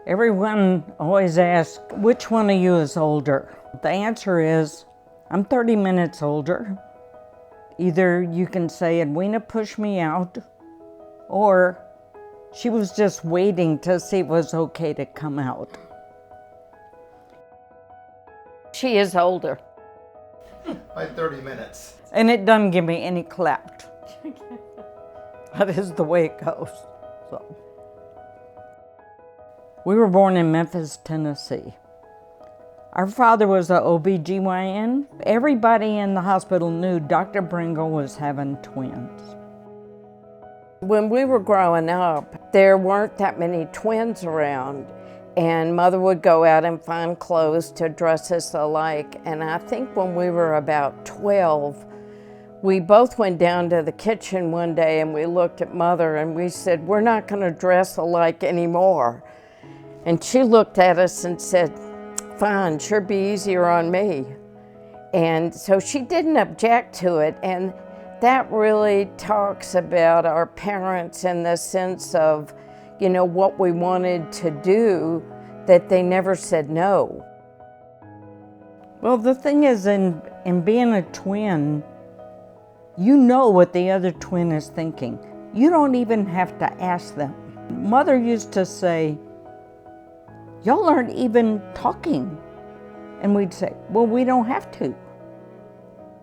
Everyone always asks, which one of you is older? The answer is, I'm 30 minutes older. Either you can say Edwina pushed me out, or she was just waiting to see if it was okay to come out. She is older. By 30 minutes. And it doesn't give me any clout. That is the way it goes. So. We were born in Memphis, Tennessee. Our father was an OB/GYN. Everybody in the hospital knew Dr. Bringle was having twins. When we were growing up, there weren't that many twins around, and Mother would go out and find clothes to dress us alike. And I think when we were about 12, we both went down to the kitchen one day and we looked at Mother and we said, we're not going to dress alike anymore. And she looked at us and said, fine, sure be easier on me. And so she didn't object to it. And that really talks about our parents in the sense of, you know, what we wanted to do, that they never said no. Well, the thing is, in being a twin, you know what the other twin is thinking. You don't even have to ask them. Mother used to say, y'all aren't even talking. And we'd say, well, we don't have to,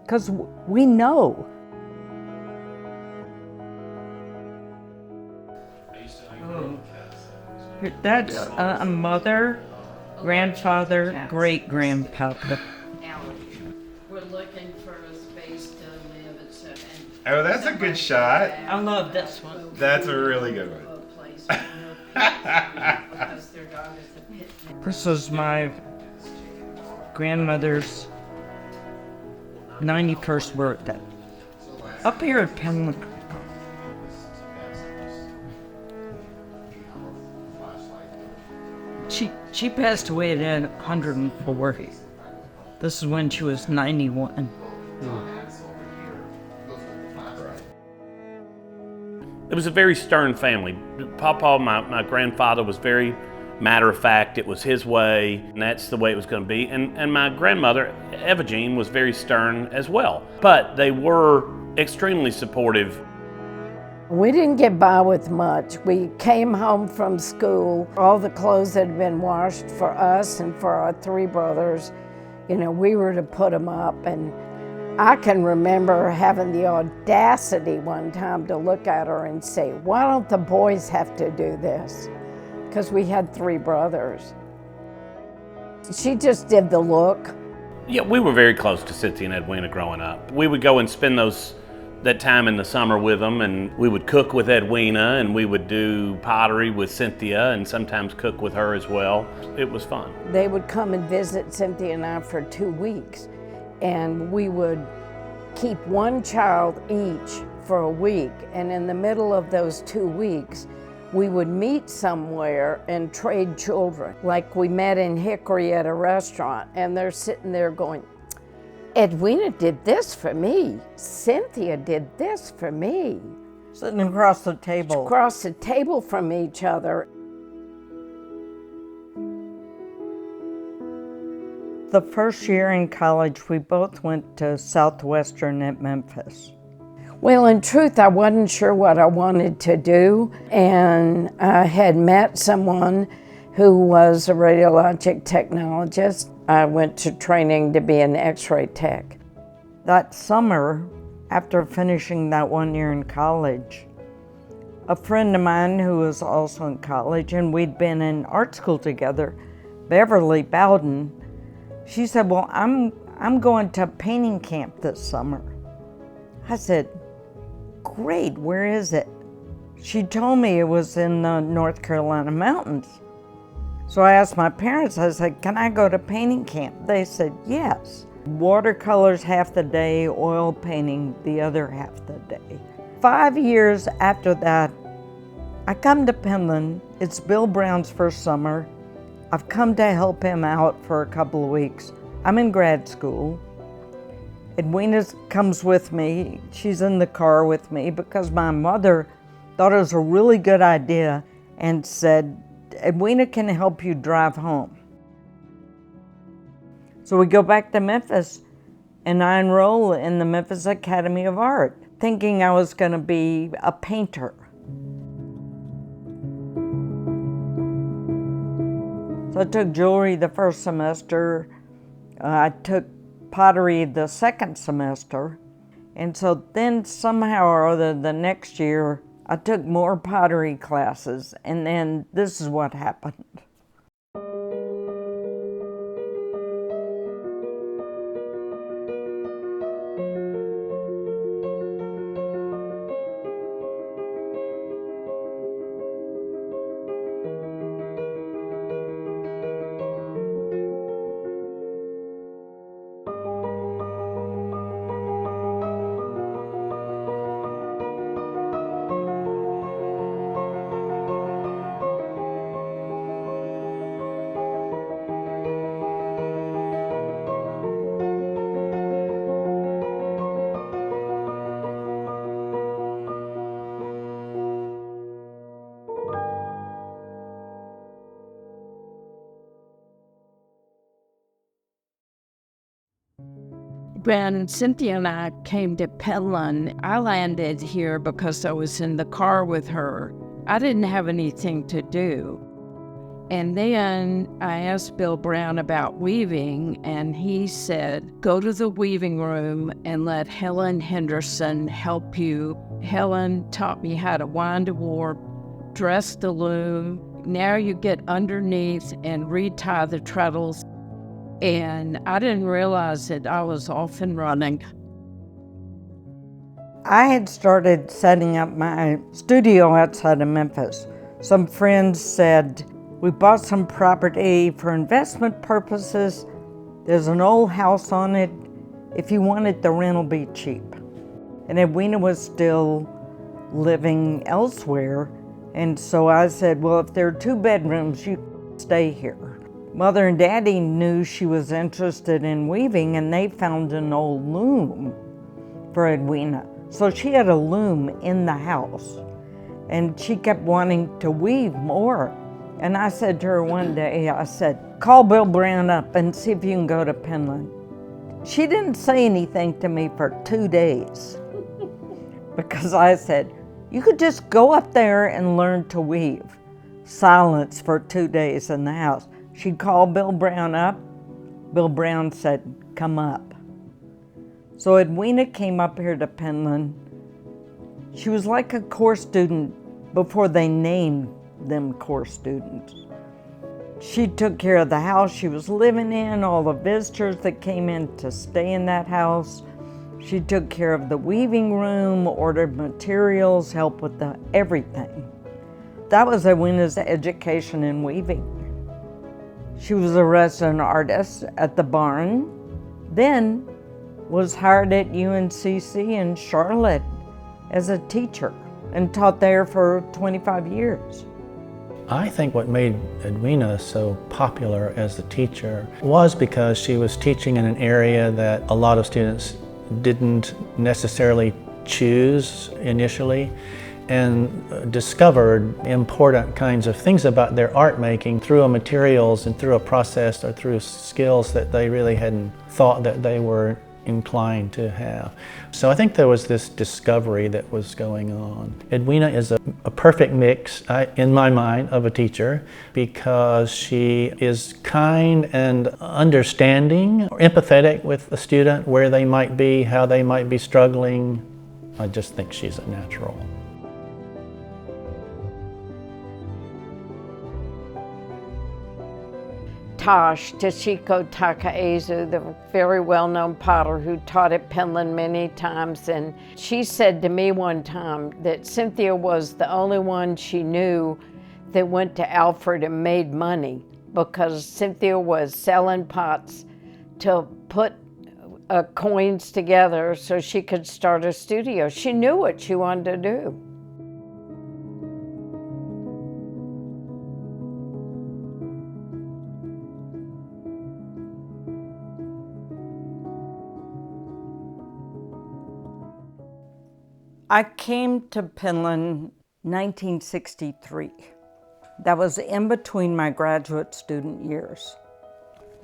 because we know. That's a mother, grandfather, great-grandpapa. We're looking for a space to live. Oh, that's a good shot. I love this one. That's a really good one. This is my grandmother's 91st birthday. Up here at Penland. She passed away at 104. This is when she was 91. It was a very stern family. Papa, my grandfather, was very matter of fact. It was his way, and that's the way it was going to be. And my grandmother, Eva Jean, was very stern as well. But they were extremely supportive. We didn't get by with much. We came home from school. All the clothes that had been washed for us and for our three brothers, you know, we were to put them up. And I can remember having the audacity one time to look at her and say, why don't the boys have to do this? Because we had three brothers. She just did the look. Yeah, we were very close to Cynthia and Edwina growing up. We would go and spend that time in the summer with them, and we would cook with Edwina, and we would do pottery with Cynthia, and sometimes cook with her as well. It was fun. They would come and visit Cynthia and I for 2 weeks, and we would keep one child each for a week, and in the middle of those 2 weeks, we would meet somewhere and trade children. Like we met in Hickory at a restaurant, and they're sitting there going, Edwina did this for me. Cynthia did this for me. Sitting across the table. Across the table from each other. The first year in college, we both went to Southwestern at Memphis. Well, in truth, I wasn't sure what I wanted to do, and I had met someone who was a radiologic technologist. I went to training to be an X-ray tech. That summer, after finishing that 1 year in college, a friend of mine who was also in college, and we'd been in art school together, Beverly Bowden, she said, well, I'm going to painting camp this summer. I said, great, where is it? She told me it was in the North Carolina mountains. So I asked my parents, I said, can I go to painting camp? They said, yes. Watercolors half the day, oil painting the other half the day. 5 years after that, I come to Penland. It's Bill Brown's first summer. I've come to help him out for a couple of weeks. I'm in grad school. Edwina comes with me. She's in the car with me because my mother thought it was a really good idea and said, Edwina can help you drive home. So we go back to Memphis, and I enroll in the Memphis Academy of Art, thinking I was going to be a painter. So I took jewelry the first semester. I took pottery the second semester. And so then somehow or other the next year, I took more pottery classes, and then this is what happened. When Cynthia and I came to Penland, I landed here because I was in the car with her. I didn't have anything to do. And then I asked Bill Brown about weaving, and he said, go to the weaving room and let Helen Henderson help you. Helen taught me how to wind a warp, dress the loom. Now you get underneath and retie the treadles. And I didn't realize that I was off and running. I had started setting up my studio outside of Memphis. Some friends said, we bought some property for investment purposes. There's an old house on it. If you want it, the rent will be cheap. And Edwina was still living elsewhere. And so I said, well, if there are 2 bedrooms, you can stay here. Mother and Daddy knew she was interested in weaving, and they found an old loom for Edwina. So she had a loom in the house, and she kept wanting to weave more. And I said to her one day, I said, call Bill Brown up and see if you can go to Penland. She didn't say anything to me for 2 days because I said, you could just go up there and learn to weave. Silence for 2 days in the house. She called Bill Brown up. Bill Brown said, come up. So Edwina came up here to Penland. She was like a course student before they named them course students. She took care of the house she was living in, all the visitors that came in to stay in that house. She took care of the weaving room, ordered materials, helped with everything. That was Edwina's education in weaving. She was a resident artist at the barn, then was hired at UNCC in Charlotte as a teacher and taught there for 25 years. I think what made Edwina so popular as a teacher was because she was teaching in an area that a lot of students didn't necessarily choose initially, and discovered important kinds of things about their art making through materials and through a process or through skills that they really hadn't thought that they were inclined to have. So I think there was this discovery that was going on. Edwina is a perfect mix, in my mind, of a teacher because she is kind and understanding, empathetic with a student, where they might be, how they might be struggling. I just think she's a natural. Toshiko Takaezu, the very well-known potter who taught at Penland many times, and she said to me one time that Cynthia was the only one she knew that went to Alfred and made money because Cynthia was selling pots to put coins together so she could start a studio. She knew what she wanted to do. I came to Penland 1963. That was in between my graduate student years.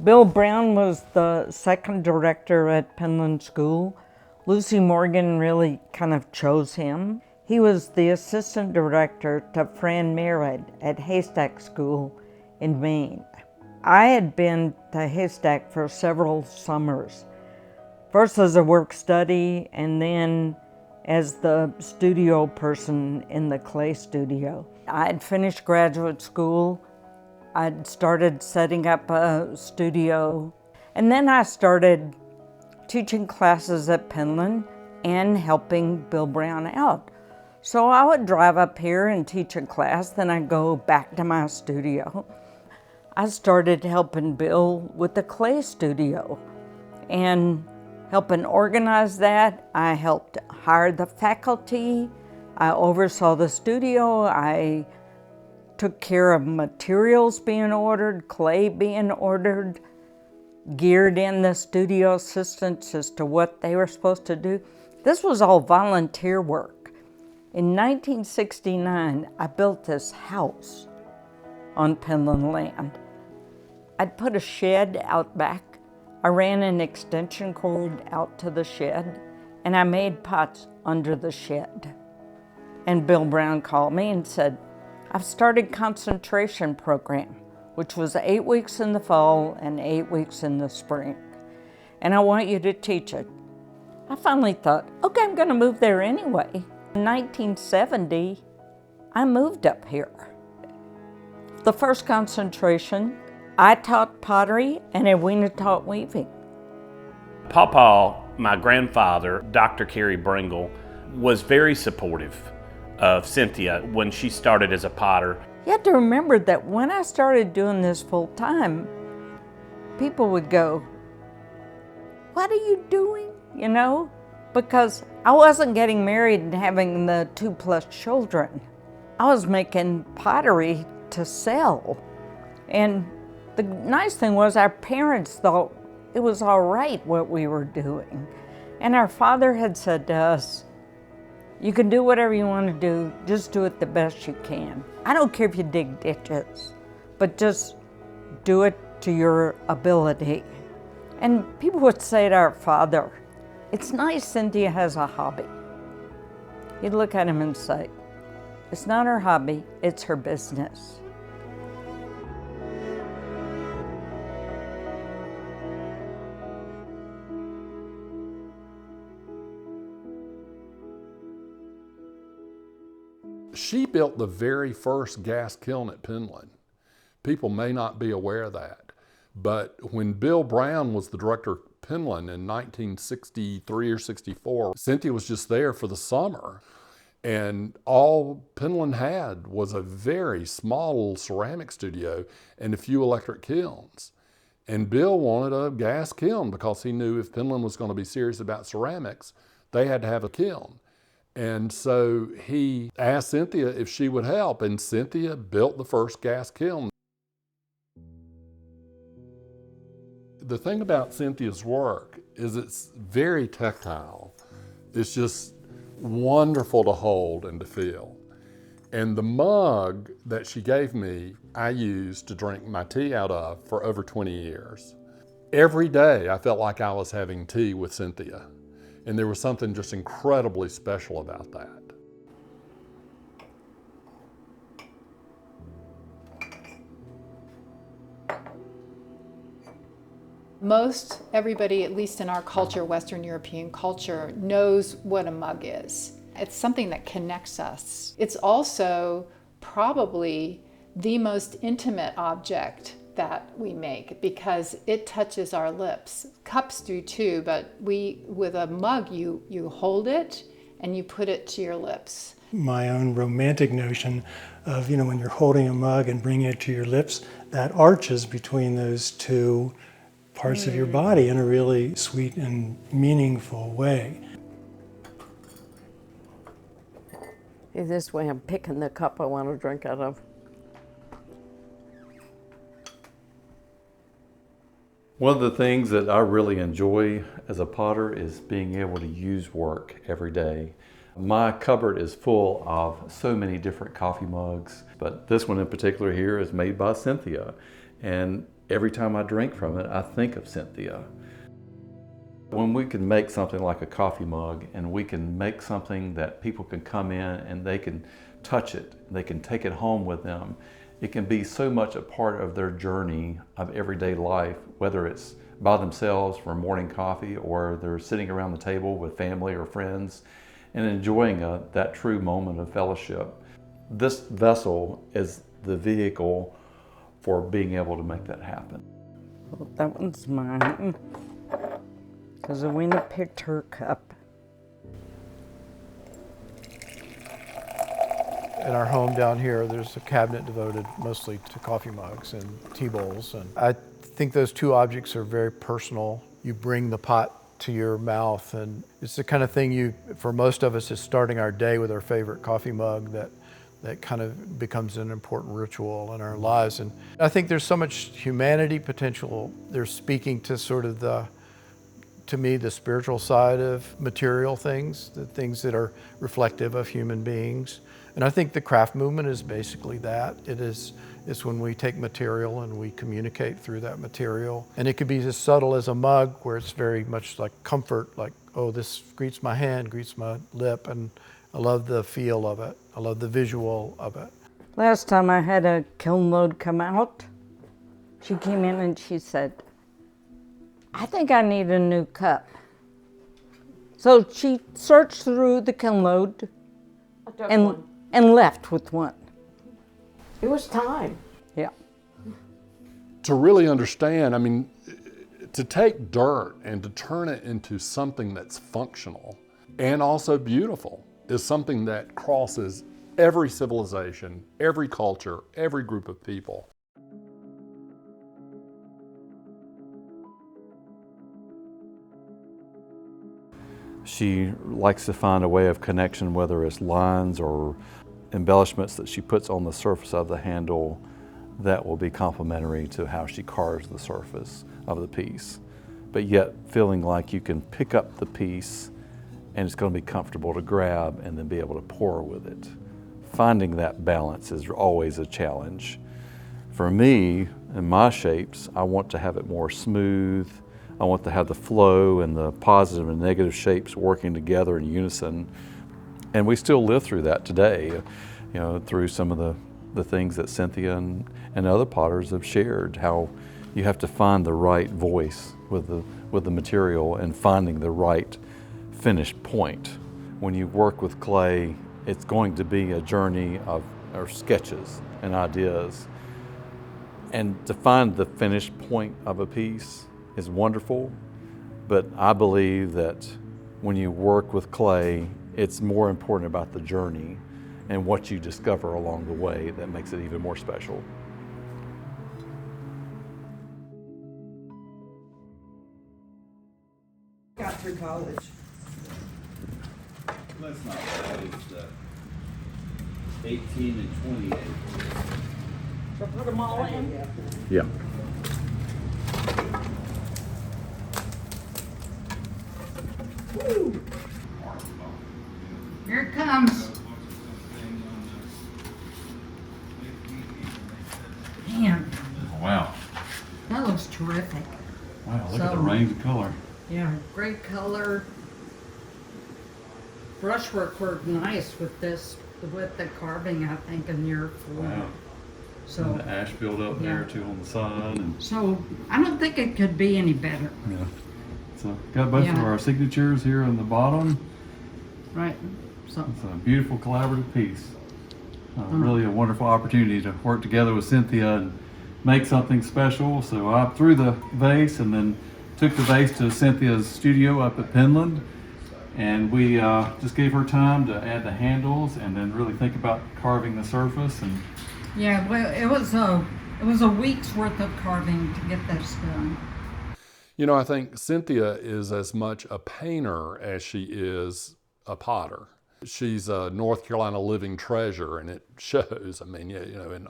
Bill Brown was the second director at Penland School. Lucy Morgan really kind of chose him. He was the assistant director to Fran Merritt at Haystack School in Maine. I had been to Haystack for several summers, first as a work study and then as the studio person in the clay studio. I had finished graduate school. I'd started setting up a studio, and then I started teaching classes at Penland and helping Bill Brown out. So I would drive up here and teach a class, then I'd go back to my studio. I started helping Bill with the clay studio and helping organize that. I helped hire the faculty. I oversaw the studio. I took care of materials being ordered, clay being ordered, geared in the studio assistants as to what they were supposed to do. This was all volunteer work. In 1969, I built this house on Penland land. I'd put a shed out back. I ran an extension cord out to the shed, and I made pots under the shed. And Bill Brown called me and said, I've started concentration program, which was 8 weeks in the fall and 8 weeks in the spring. And I want you to teach it. I finally thought, okay, I'm gonna move there anyway. In 1970, I moved up here. The first concentration, I taught pottery and Edwina taught weaving. Pawpaw, my grandfather, Dr. Carrie Bringle, was very supportive of Cynthia when she started as a potter. You have to remember that when I started doing this full time, people would go, what are you doing? You know, because I wasn't getting married and having the 2+ children. I was making pottery to sell. And the nice thing was our parents thought it was all right what we were doing. And our father had said to us, you can do whatever you want to do, just do it the best you can. I don't care if you dig ditches, but just do it to your ability. And people would say to our father, it's nice Cynthia has a hobby. He'd look at him and say, it's not her hobby, it's her business. She built the very first gas kiln at Penland. People may not be aware of that, but when Bill Brown was the director of Penland in 1963 or 64, Cynthia was just there for the summer, and all Penland had was a very small little ceramic studio and a few electric kilns. And Bill wanted a gas kiln because he knew if Penland was going to be serious about ceramics, they had to have a kiln. And so he asked Cynthia if she would help, and Cynthia built the first gas kiln. The thing about Cynthia's work is it's very tactile. It's just wonderful to hold and to feel. And the mug that she gave me, I used to drink my tea out of for over 20 years. Every day I felt like I was having tea with Cynthia. And there was something just incredibly special about that. Most everybody, at least in our culture, Western European culture, knows what a mug is. It's something that connects us. It's also probably the most intimate object that we make because it touches our lips. Cups do too, but with a mug, you hold it and you put it to your lips. My own romantic notion of, when you're holding a mug and bringing it to your lips, that arches between those two parts of your body in a really sweet and meaningful way. This way I'm picking the cup I want to drink out of. One of the things that I really enjoy as a potter is being able to use work every day. My cupboard is full of so many different coffee mugs, but this one in particular here is made by Cynthia. And every time I drink from it, I think of Cynthia. When we can make something like a coffee mug and we can make something that people can come in and they can touch it, they can take it home with them, it can be so much a part of their journey of everyday life, whether it's by themselves for morning coffee or they're sitting around the table with family or friends and enjoying that true moment of fellowship. This vessel is the vehicle for being able to make that happen. Well, that one's mine, because Edwina picked her cup. In our home down here, there's a cabinet devoted mostly to coffee mugs and tea bowls. And I think those two objects are very personal. You bring the pot to your mouth, and it's the kind of thing for most of us, is starting our day with our favorite coffee mug that kind of becomes an important ritual in our lives. And I think there's so much humanity potential. They're speaking to sort of to me, the spiritual side of material things, the things that are reflective of human beings. And I think the craft movement is basically that. It's when we take material and we communicate through that material. And it could be as subtle as a mug, where it's very much like comfort, like, oh, this greets my hand, greets my lip, and I love the feel of it. I love the visual of it. Last time I had a kiln load come out, she came in and she said, I think I need a new cup. So she searched through the kiln load and left with one. It was time. Yeah. To really understand, I mean, to take dirt and to turn it into something that's functional and also beautiful is something that crosses every civilization, every culture, every group of people. She likes to find a way of connection, whether it's lines or embellishments that she puts on the surface of the handle that will be complementary to how she carves the surface of the piece, but yet feeling like you can pick up the piece and it's going to be comfortable to grab and then be able to pour with it. Finding that balance is always a challenge. For me, in my shapes, I want to have it more smooth. I want to have the flow and the positive and negative shapes working together in unison. And we still live through that today, through some of the things that Cynthia and other potters have shared, how you have to find the right voice with the material and finding the right finished point. When you work with clay, it's going to be a journey of sketches and ideas. And to find the finished point of a piece is wonderful, but I believe that when you work with clay, it's more important about the journey and what you discover along the way that makes it even more special. Got through college. That's not bad. It's 18 and 28. So put them all in? Yeah. Woo. Here it comes. Man, Wow. that looks terrific. Wow, look at the range of color. Yeah, great color. Brushwork worked nice with this, with the carving, I think, in your floor. Wow. So, And the ash build up there too on the side. And so I don't think it could be any better. yeah. So got both of Yeah. our signatures here on the bottom. Right. So, It's a beautiful collaborative piece. Really a wonderful opportunity to work together with Cynthia and make something special. So I threw the vase and then took the vase to Cynthia's studio up at Penland. And we just gave her time to add the handles and then really think about carving the surface. And yeah, well, it was a week's worth of carving to get this done. You know, I think Cynthia is as much a painter as she is a potter. She's a North Carolina living treasure, and it shows. I mean, in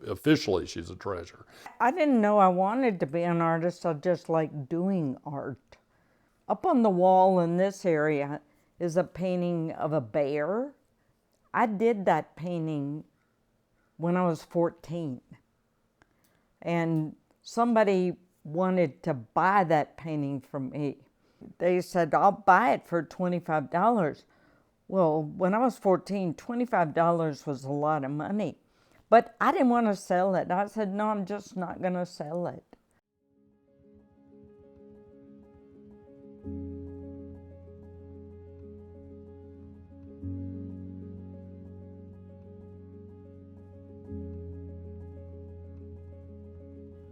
officially she's a treasure. I didn't know I wanted to be an artist. I just like doing art. Up on the wall in this area is a painting of a bear. I did that painting when I was 14. And somebody wanted to buy that painting from me. They said, I'll buy it for $25. Well, when I was 14, $25 was a lot of money. But I didn't want to sell it. I said, no, I'm just not going to sell it.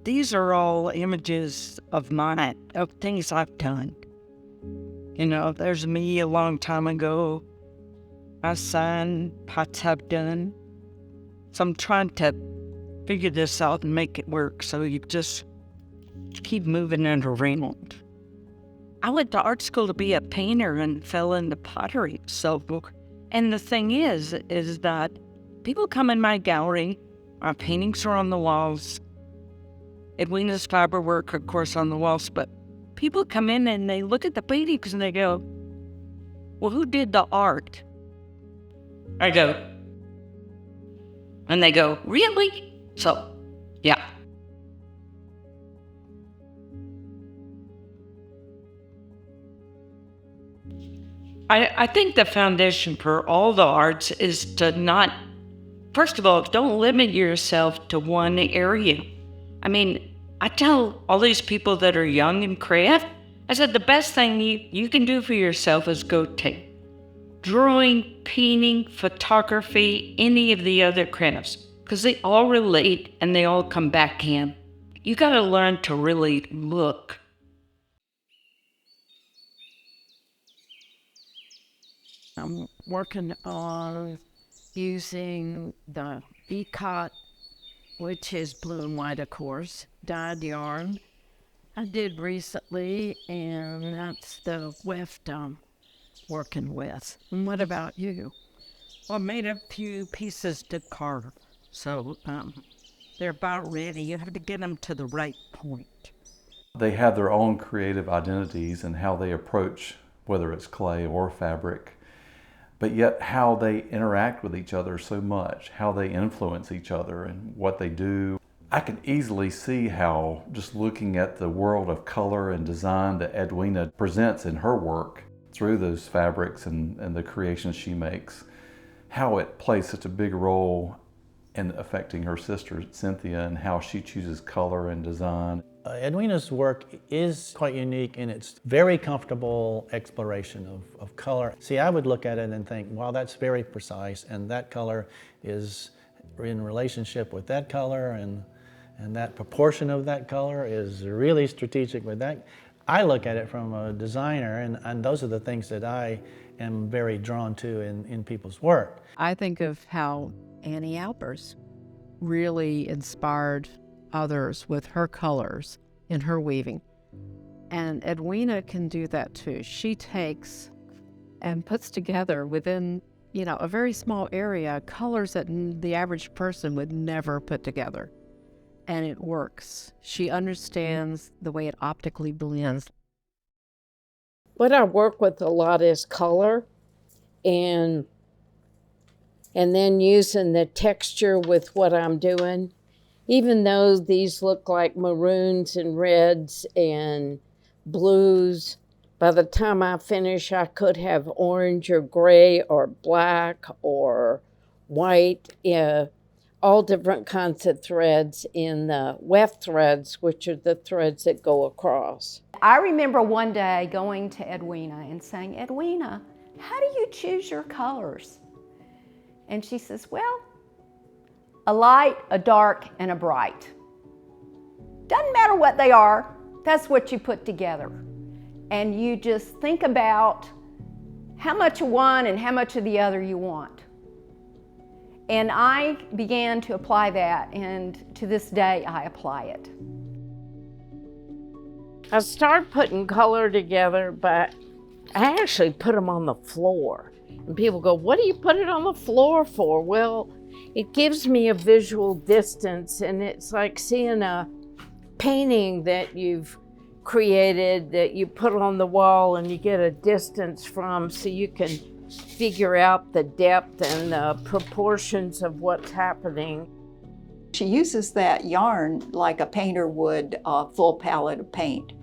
These are all images of mine, of things I've done. You know, there's me a long time ago. My son, pots I've done. So I'm trying to figure this out and make it work, so you just keep moving it around. I went to art school to be a painter and fell into pottery. And the thing is that people come in my gallery, my paintings are on the walls, Edwina's fiber work, of course, on the walls, but people come in and they look at the paintings and they go, well, who did the art? I go, and they go, really? So, yeah. I think the foundation for all the arts is to not, first of all, don't limit yourself to one area. I mean, I tell all these people that are young in craft, I said the best thing you can do for yourself is go take drawing, painting, photography, any of the other crafts, because they all relate and they all come back in. You got to learn to really look. I'm working on using the E-cot, which is blue and white, of course, dyed yarn. I did recently, and that's the weft I'm working with. And what about you? Well, I made a few pieces to carve, so they're about ready. You have to get them to the right point. They have their own creative identities and how they approach, whether it's clay or fabric, but yet how they interact with each other so much, how they influence each other and what they do. I can easily see how, just looking at the world of color and design that Edwina presents in her work through those fabrics and the creations she makes, how it plays such a big role in affecting her sister Cynthia and how she chooses color and design. Edwina's work is quite unique in its very comfortable exploration of color. See, I would look at it and think, wow, that's very precise, and that color is in relationship with that color, and that proportion of that color is really strategic with that. I look at it from a designer, and those are the things that I am very drawn to in people's work. I think of how Annie Albers really inspired others with her colors in her weaving. And Edwina can do that too. She takes and puts together within, a very small area, colors that the average person would never put together. And it works. She understands the way it optically blends. What I work with a lot is color, and then using the texture with what I'm doing. Even though these look like maroons and reds and blues, by the time I finish, I could have orange or gray or black or white, all different kinds of threads in the weft threads, which are the threads that go across. I remember one day going to Edwina and saying, Edwina, how do you choose your colors? And she says, well, a light, a dark, and a bright. Doesn't matter what they are, that's what you put together. And you just think about how much of one and how much of the other you want. And I began to apply that, and to this day I apply it. I started putting color together, but I actually put them on the floor. And people go, what do you put it on the floor for? Well, it gives me a visual distance, and it's like seeing a painting that you've created that you put on the wall and you get a distance from, so you can figure out the depth and the proportions of what's happening. She uses that yarn like a painter would a full palette of paint.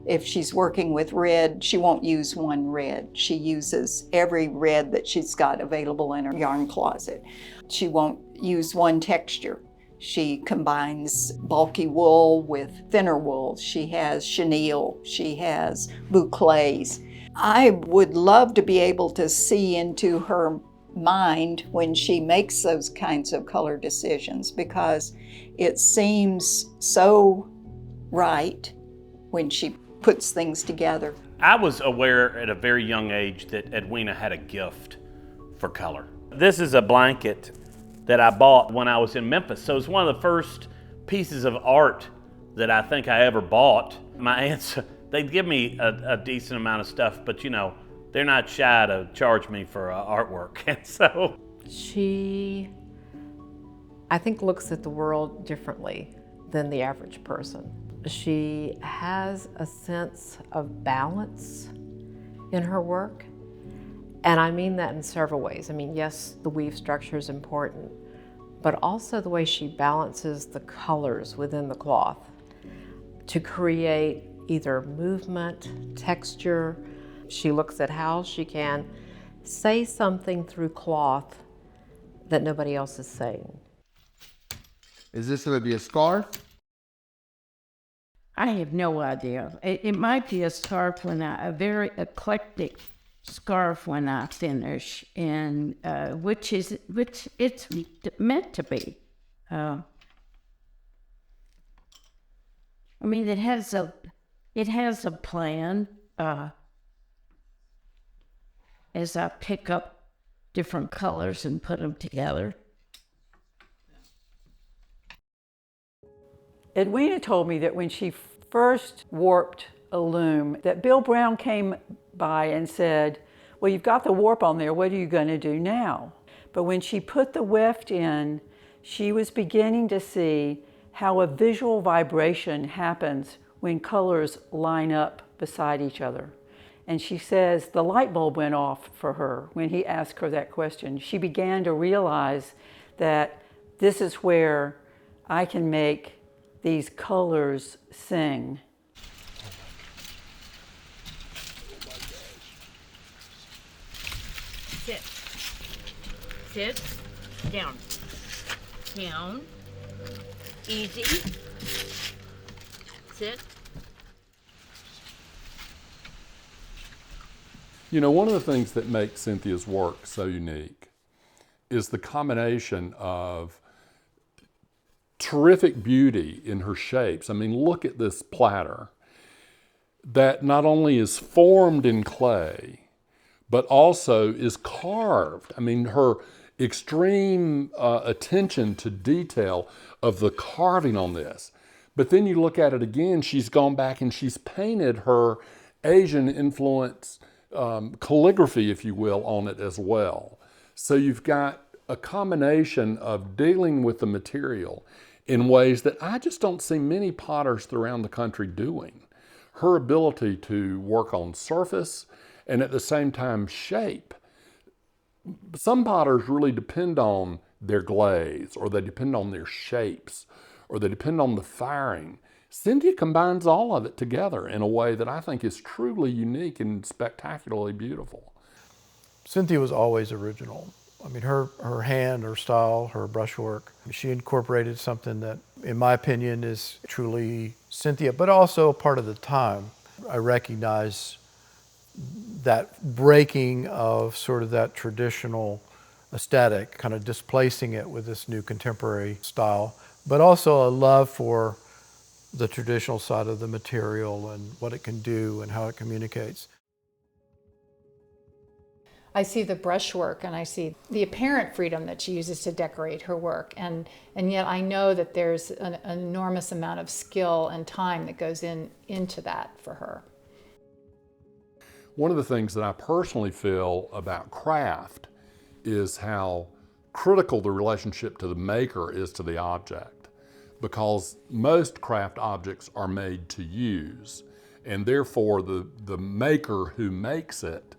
If she's working with red, she won't use one red. She uses every red that she's got available in her yarn closet. She won't use one texture. She combines bulky wool with thinner wool. She has chenille, she has bouclés. I would love to be able to see into her mind when she makes those kinds of color decisions, because it seems so right when she puts things together. I was aware at a very young age that Edwina had a gift for color. This is a blanket that I bought when I was in Memphis. So it's one of the first pieces of art that I think I ever bought. My aunts, they'd give me a decent amount of stuff, but you know, they're not shy to charge me for artwork. And so she, I think, looks at the world differently than the average person. She has a sense of balance in her work. And I mean that in several ways. I mean, yes, the weave structure is important, but also the way she balances the colors within the cloth to create either movement, texture. She looks at how she can say something through cloth that nobody else is saying. Is this going to be a scarf? I have no idea. It might be a scarf a very eclectic scarf when I finish, and which it's meant to be. I mean, it has a plan. As I pick up different colors and put them together. Edwina told me that when she first warped a loom, that Bill Brown came by and said, well, you've got the warp on there, what are you going to do now? But when she put the weft in, she was beginning to see how a visual vibration happens when colors line up beside each other. And she says the light bulb went off for her when he asked her that question. She began to realize that this is where I can make these colors sing. Sit. Sit. Down. Down. Easy. Sit. You know, one of the things that makes Cynthia's work so unique is the combination of terrific beauty in her shapes. I mean, look at this platter that not only is formed in clay, but also is carved. I mean, her extreme attention to detail of the carving on this. But then you look at it again, she's gone back and she's painted her Asian influence calligraphy, if you will, on it as well. So you've got a combination of dealing with the material in ways that I just don't see many potters throughout the country doing. Her ability to work on surface and at the same time shape. Some potters really depend on their glaze, or they depend on their shapes, or they depend on the firing. Cynthia combines all of it together in a way that I think is truly unique and spectacularly beautiful. Cynthia was always original. I mean, her hand, her style, her brushwork, she incorporated something that, in my opinion, is truly Cynthia, but also a part of the time. I recognize that breaking of sort of that traditional aesthetic, kind of displacing it with this new contemporary style, but also a love for the traditional side of the material and what it can do and how it communicates. I see the brushwork and I see the apparent freedom that she uses to decorate her work, and yet I know that there's an enormous amount of skill and time that goes into that for her. One of the things that I personally feel about craft is how critical the relationship to the maker is to the object, because most craft objects are made to use. And therefore, the maker who makes it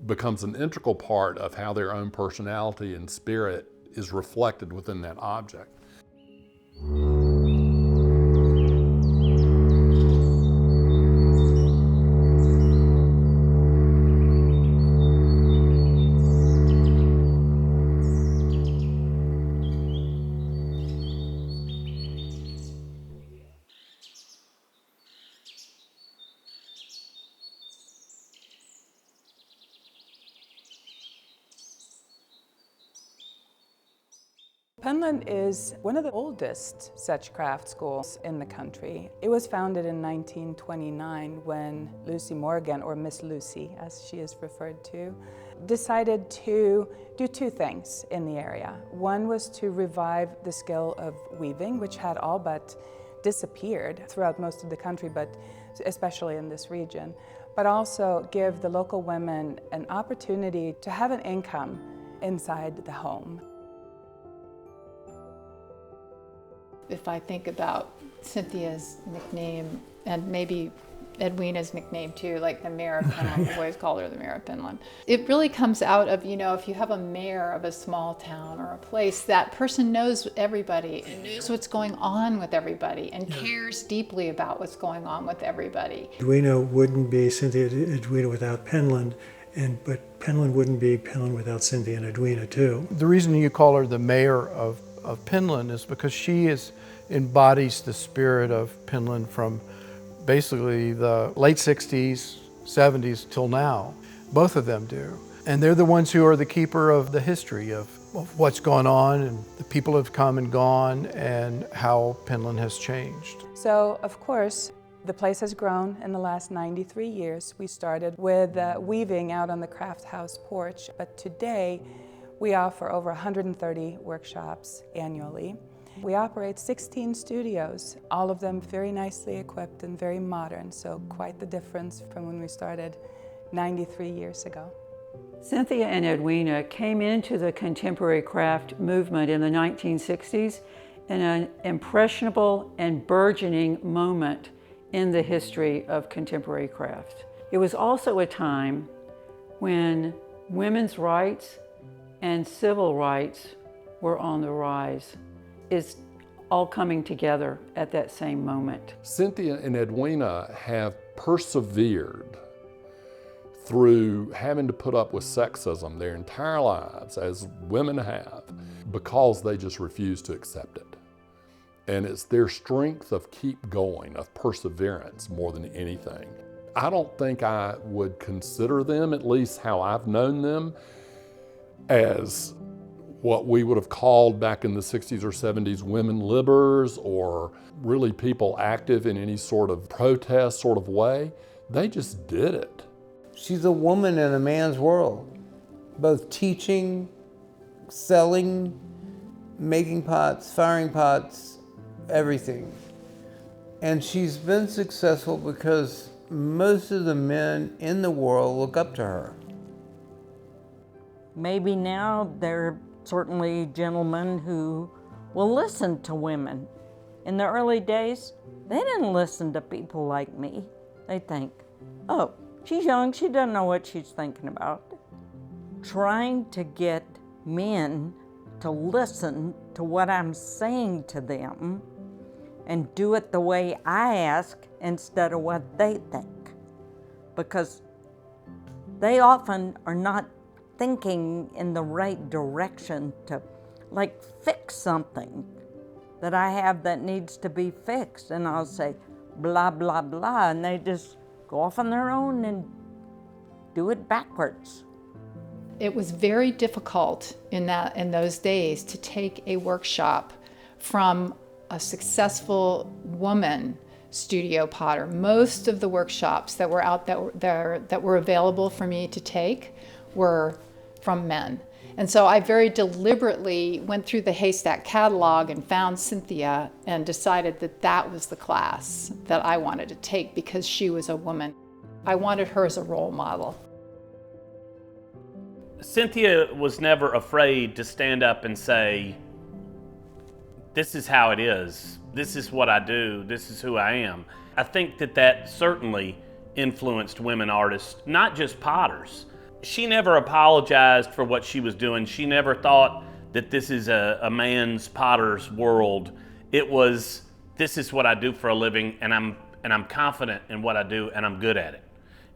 becomes an integral part of how their own personality and spirit is reflected within that object. Penland is one of the oldest such craft schools in the country. It was founded in 1929 when Lucy Morgan, or Miss Lucy as she is referred to, decided to do two things in the area. One was to revive the skill of weaving, which had all but disappeared throughout most of the country, but especially in this region, but also give the local women an opportunity to have an income inside the home. If I think about Cynthia's nickname and maybe Edwina's nickname too, like the Mayor of Penland, the boys called her the Mayor of Penland. It really comes out of, you know, if you have a mayor of a small town or a place, that person knows everybody and knows what's going on with everybody and cares deeply about what's going on with everybody. Edwina wouldn't be Cynthia Edwina without Penland, but Penland wouldn't be Penland without Cynthia and Edwina too. The reason you call her the mayor of Penland is because she embodies the spirit of Penland from basically the late 60s, 70s till now. Both of them do. And they're the ones who are the keeper of the history of what's gone on and the people have come and gone and how Penland has changed. So, of course, the place has grown in the last 93 years. We started with weaving out on the craft house porch, but today we offer over 130 workshops annually. We operate 16 studios, all of them very nicely equipped and very modern, so quite the difference from when we started 93 years ago. Cynthia and Edwina came into the contemporary craft movement in the 1960s in an impressionable and burgeoning moment in the history of contemporary craft. It was also a time when women's rights and civil rights were on the rise. It's all coming together at that same moment. Cynthia and Edwina have persevered through having to put up with sexism their entire lives, as women have, because they just refuse to accept it. And it's their strength of keep going, of perseverance more than anything. I don't think I would consider them, at least how I've known them, as what we would have called back in the 60s or 70s women libbers, or really people active in any sort of protest sort of way. They just did it. She's a woman in a man's world, both teaching, selling, making pots, firing pots, everything. And she's been successful because most of the men in the world look up to her. Maybe now they're certainly gentlemen who will listen to women. In the early days, they didn't listen to people like me. They think, oh, she's young, she doesn't know what she's thinking about. Trying to get men to listen to what I'm saying to them and do it the way I ask instead of what they think. Because they often are not thinking in the right direction to, like, fix something that I have that needs to be fixed. And I'll say, blah, blah, blah, and they just go off on their own and do it backwards. It was very difficult in those days to take a workshop from a successful woman studio potter. Most of the workshops that were out there that were available for me to take were from men. And so I very deliberately went through the Haystack catalog and found Cynthia and decided that that was the class that I wanted to take because she was a woman. I wanted her as a role model. Cynthia was never afraid to stand up and say, this is how it is. This is what I do. This is who I am. I think that certainly influenced women artists, not just potters. She never apologized for what she was doing. She never thought that this is a man's potter's world. It was, this is what I do for a living, and I'm confident in what I do, and I'm good at it.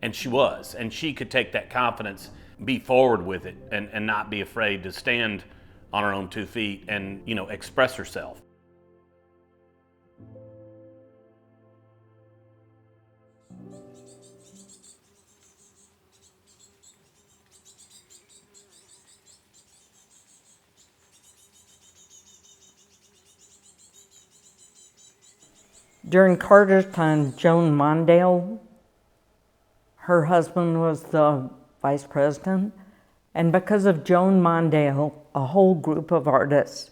And she was, and she could take that confidence, be forward with it, and not be afraid to stand on her own 2 feet and, you know, express herself. During Carter's time, Joan Mondale, her husband was the vice president, and because of Joan Mondale, a whole group of artists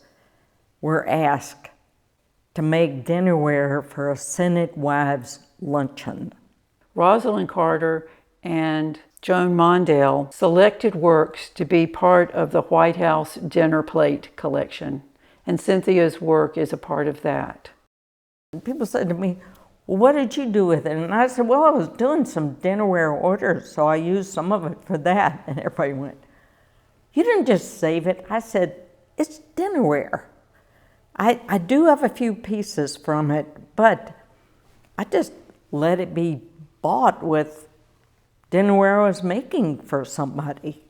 were asked to make dinnerware for a Senate wives' luncheon. Rosalind Carter and Joan Mondale selected works to be part of the White House dinner plate collection, and Cynthia's work is a part of that. People said to me, well, what did you do with it? And I said, well, I was doing some dinnerware orders, so I used some of it for that. And everybody went, you didn't just save it. I said, it's dinnerware. I do have a few pieces from it, but I just let it be bought with dinnerware I was making for somebody.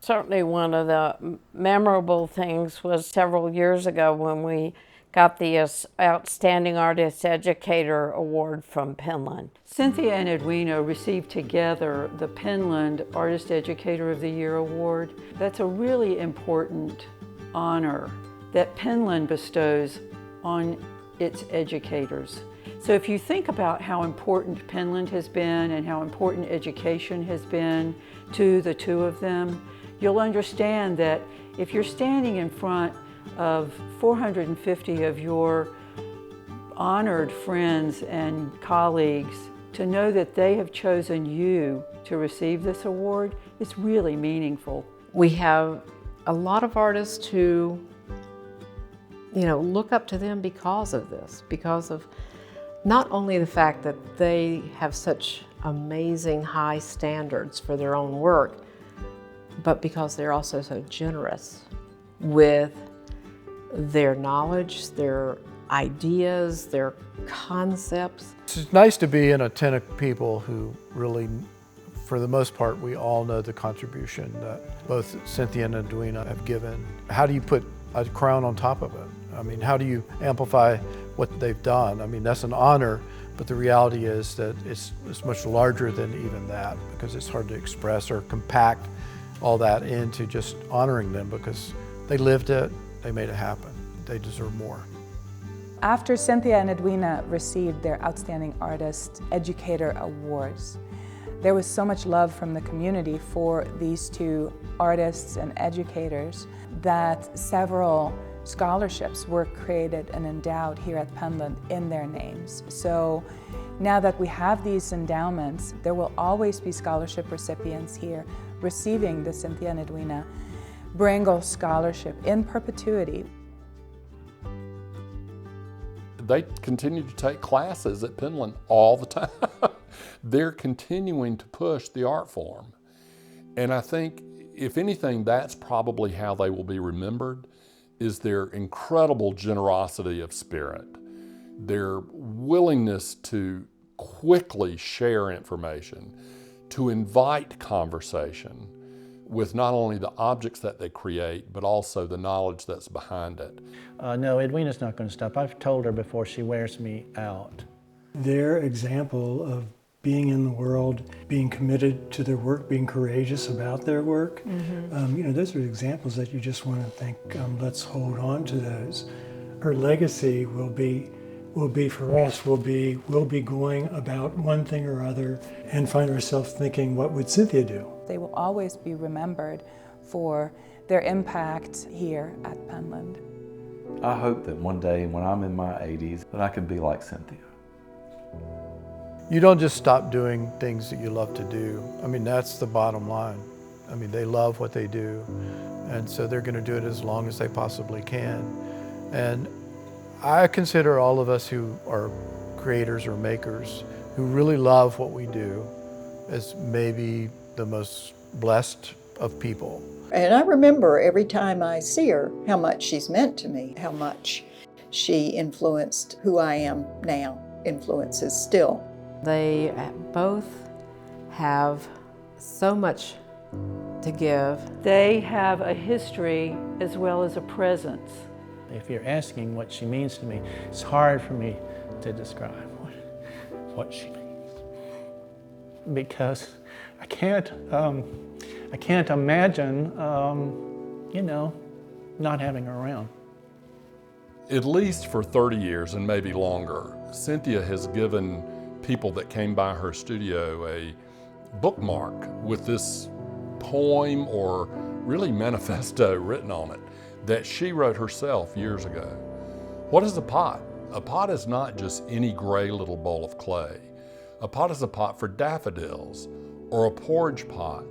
Certainly one of the memorable things was several years ago when we got the Outstanding Artist Educator Award from Penland. Cynthia and Edwina received together the Penland Artist Educator of the Year Award. That's a really important honor that Penland bestows on its educators. So if you think about how important Penland has been and how important education has been to the two of them, you'll understand that if you're standing in front of 450 of your honored friends and colleagues, to know that they have chosen you to receive this award is really meaningful. We have a lot of artists who, you know, look up to them because of this, because of not only the fact that they have such amazing high standards for their own work, but because they're also so generous with their knowledge, their ideas, their concepts. It's nice to be in a tent of people who really, for the most part, we all know the contribution that both Cynthia and Edwina have given. How do you put a crown on top of it? I mean, how do you amplify what they've done? I mean, that's an honor, but the reality is that it's much larger than even that, because it's hard to express or compact all that into just honoring them, because they lived it, they made it happen. They deserve more. After Cynthia and Edwina received their Outstanding Artist Educator Awards, there was so much love from the community for these two artists and educators that several scholarships were created and endowed here at Penland in their names. So now that we have these endowments, there will always be scholarship recipients here receiving the Cynthia and Edwina Bringle Scholarship in perpetuity. They continue to take classes at Penland all the time. They're continuing to push the art form. And I think, if anything, that's probably how they will be remembered, is their incredible generosity of spirit, their willingness to quickly share information, to invite conversation with not only the objects that they create, but also the knowledge that's behind it. No, Edwina's not going to stop. I've told her before she wears me out. Their example of being in the world, being committed to their work, being courageous about their work. Those are examples that you just want to think, let's hold on to those. Her legacy will be for us, we'll be going about one thing or other and find ourselves thinking, what would Cynthia do? They will always be remembered for their impact here at Penland. I hope that one day when I'm in my 80s that I can be like Cynthia. You don't just stop doing things that you love to do. I mean, that's the bottom line. I mean, they love what they do, and so they're going to do it as long as they possibly can. And I consider all of us who are creators or makers, who really love what we do, as maybe the most blessed of people. And I remember every time I see her, how much she's meant to me, how much she influenced who I am now, influences still. They both have so much to give. They have a history as well as a presence. If you're asking what she means to me, it's hard for me to describe what she means. Because I can't imagine, not having her around. At least for 30 years and maybe longer, Cynthia has given people that came by her studio a bookmark with this poem or really manifesto written on it that she wrote herself years ago. What is a pot? A pot is not just any gray little bowl of clay. A pot is a pot for daffodils, or a porridge pot,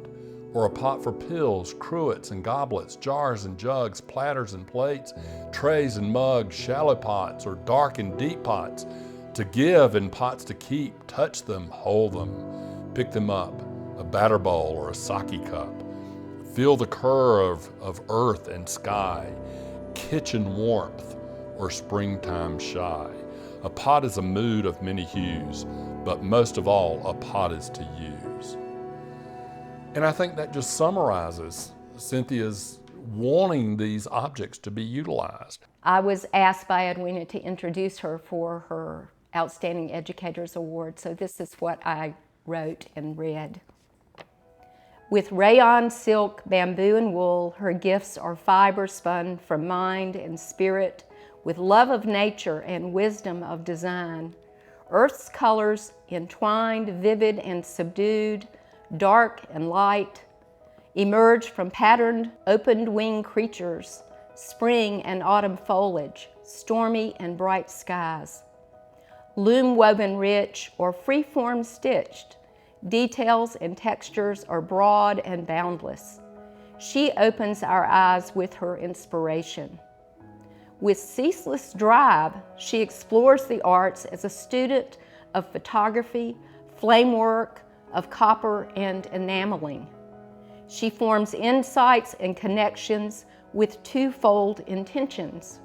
or a pot for pills, cruets and goblets, jars and jugs, platters and plates, trays and mugs, shallow pots or dark and deep pots, to give and pots to keep, touch them, hold them, pick them up, a batter bowl or a sake cup. Feel the curve of earth and sky, kitchen warmth or springtime shy. A pot is a mood of many hues, but most of all, a pot is to use. And I think that just summarizes Cynthia's wanting these objects to be utilized. I was asked by Edwina to introduce her for her Outstanding Educators Award, so this is what I wrote and read. With rayon, silk, bamboo, and wool, her gifts are fiber spun from mind and spirit, with love of nature and wisdom of design. Earth's colors entwined, vivid and subdued, dark and light, emerge from patterned, opened-wing creatures, spring and autumn foliage, stormy and bright skies. Loom woven rich or free-form stitched, details and textures are broad and boundless. She opens our eyes with her inspiration. With ceaseless drive, she explores the arts as a student of photography, flame work, of copper and enameling. She forms insights and connections with twofold intentions.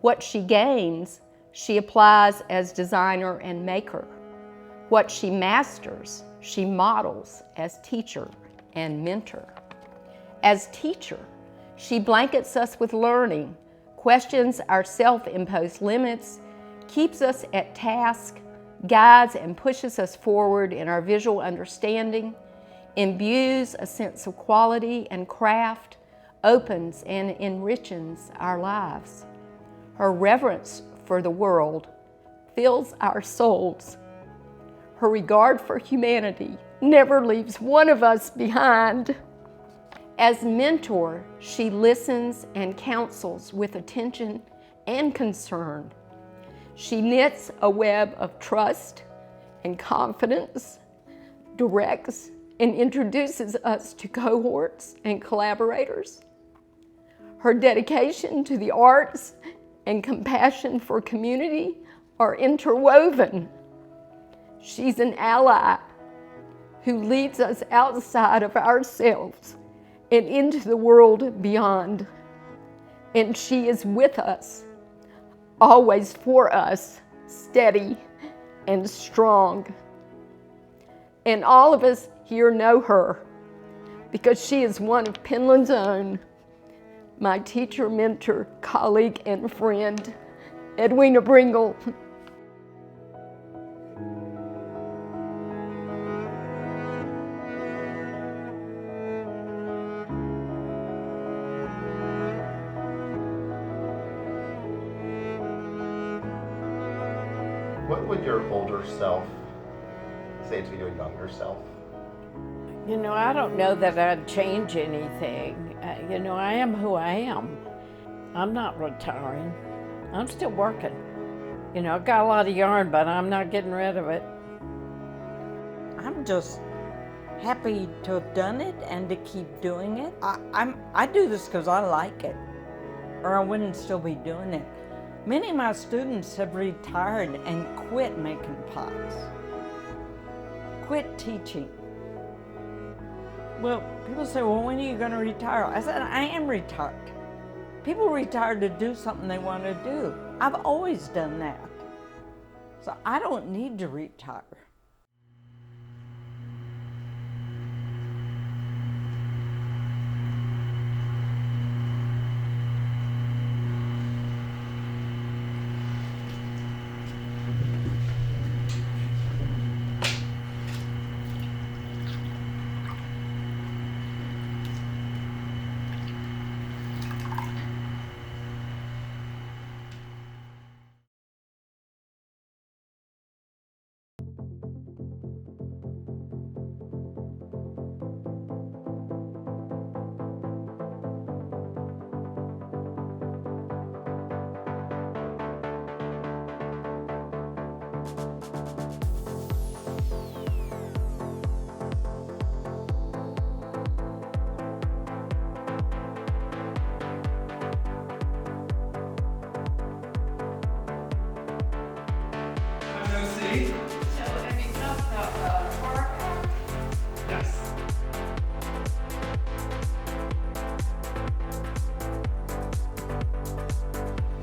What she gains, she applies as designer and maker. What she masters, she models as teacher and mentor. As teacher, she blankets us with learning, questions our self-imposed limits, keeps us at task, guides and pushes us forward in our visual understanding, imbues a sense of quality and craft, opens and enriches our lives. Her reverence for the world fills our souls. Her regard for humanity never leaves one of us behind. As mentor, she listens and counsels with attention and concern. She knits a web of trust and confidence, directs and introduces us to cohorts and collaborators. Her dedication to the arts and compassion for community are interwoven. She's an ally who leads us outside of ourselves and into the world beyond. And she is with us, always for us, steady and strong. And all of us here know her because she is one of Penland's own, my teacher, mentor, colleague, and friend, Edwina Bringle. What would your older self say to your younger self? You know, I don't know that I'd change anything. You know, I am who I am. I'm not retiring. I'm still working. You know, I've got a lot of yarn, but I'm not getting rid of it. I'm just happy to have done it and to keep doing it. I do this because I like it, or I wouldn't still be doing it. Many of my students have retired and quit making pots, quit teaching. Well, people say, well, when are you going to retire? I said, I am retired. People retire to do something they want to do. I've always done that. So I don't need to retire.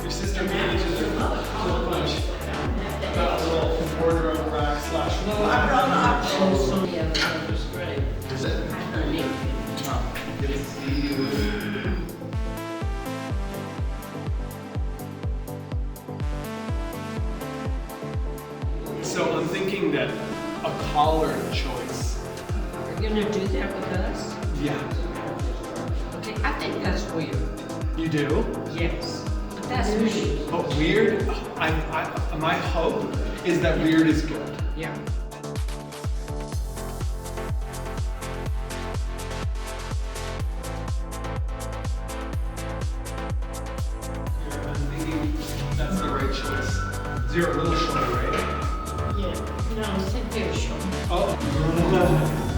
Your sister manages her bunch. Got a little wardrobe rack slash. No, I brought up some. Yeah, that was great. Is it? Good to see you. So I'm thinking that a collar choice. You're gonna do that with us? Yeah. Okay, I think that's weird. You do? Yes. But that's weird. But weird, my hope is that weird is good. Yeah. I'm thinking that's the right choice. You're a little short, right? Yeah. No, Cynthia's short. Oh.